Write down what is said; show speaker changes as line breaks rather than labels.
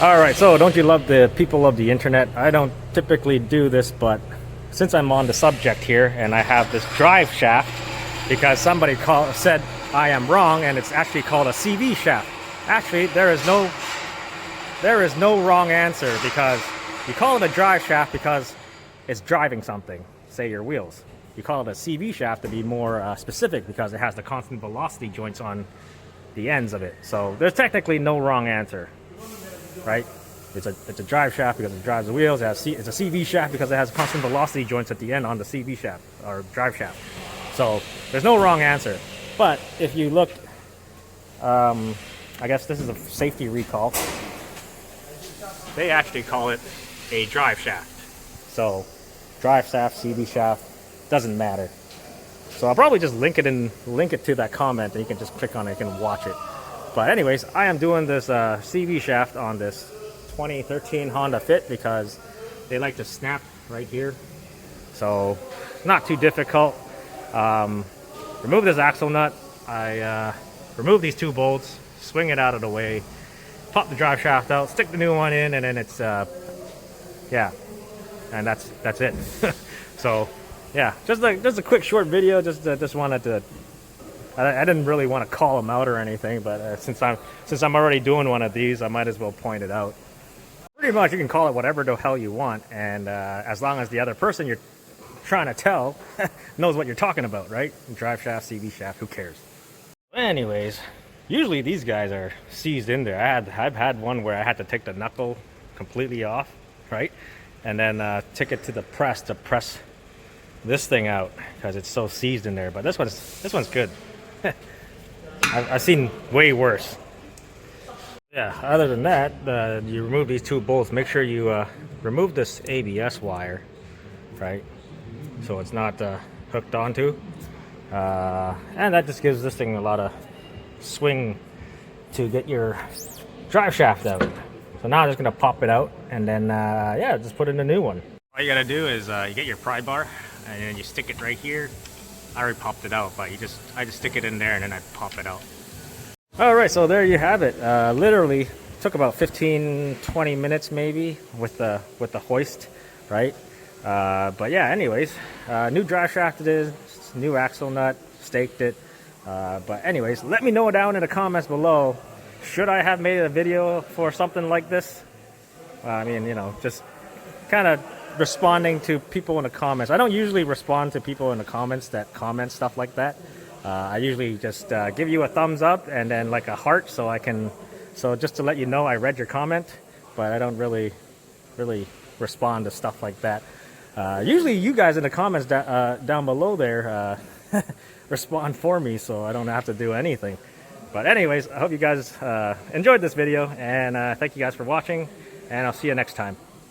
All right, so don't you love the people of the internet? I don't typically do this, but since I'm on the subject here and I have this drive shaft because somebody said I am wrong and it's actually called a CV shaft. Actually, there is no wrong answer because you call it a drive shaft because it's driving something, say your wheels. You call it a CV shaft to be more specific because it has the constant velocity joints on the ends of it. So there's technically no wrong answer. Right? It's a drive shaft because it drives the wheels. It's a CV shaft because it has constant velocity joints at the end on the CV shaft or drive shaft. So there's no wrong answer. But if you look, I guess this is a safety recall. They actually call it a drive shaft. So drive shaft, CV shaft, doesn't matter. So I'll probably just link it to that comment, and you can just click on it, you can watch it. But anyways, I am doing this CV shaft on this 2013 Honda Fit because they like to snap right here. So not too difficult. Remove this axle nut. I remove these two bolts, swing it out of the way, pop the drive shaft out, stick the new one in, and then it's yeah, and that's it. So yeah, just a quick short video. Just wanted to. I didn't really want to call them out or anything, but since I'm already doing one of these, I might as well point it out. Pretty much, you can call it whatever the hell you want, and as long as the other person you're trying to tell knows what you're talking about, right? Drive shaft, CV shaft, who cares? Anyways, usually these guys are seized in there. I've had one where I had to take the knuckle completely off, right, and then take it to the press to press this thing out because it's so seized in there. But this one's good. I've seen way worse. Yeah, other than that, you remove these two bolts. Make sure you remove this ABS wire, right? So it's not hooked onto. And that just gives this thing a lot of swing to get your drive shaft out. So now I'm just going to pop it out and then, yeah, just put in a new one. All you got to do is you get your pry bar and then you stick it right here. I already popped it out, but I just stick it in there and then I pop it out. All right, so there you have it. Literally took about 15-20 minutes maybe with the hoist, right? But yeah, anyways, new drive shaft it is, new axle nut, staked it. But anyways, let me know down in the comments below. Should I have made a video for something like this? I mean, you know, just kind of responding to people in the comments. I don't usually respond to people in the comments that comment stuff like that. I usually just give you a thumbs up and then like a heart so just to let you know I read your comment, but I don't really respond to stuff like that. Usually you guys in the comments down below there respond for me, so I don't have to do anything. But anyways, I hope you guys enjoyed this video, and thank you guys for watching, and I'll see you next time.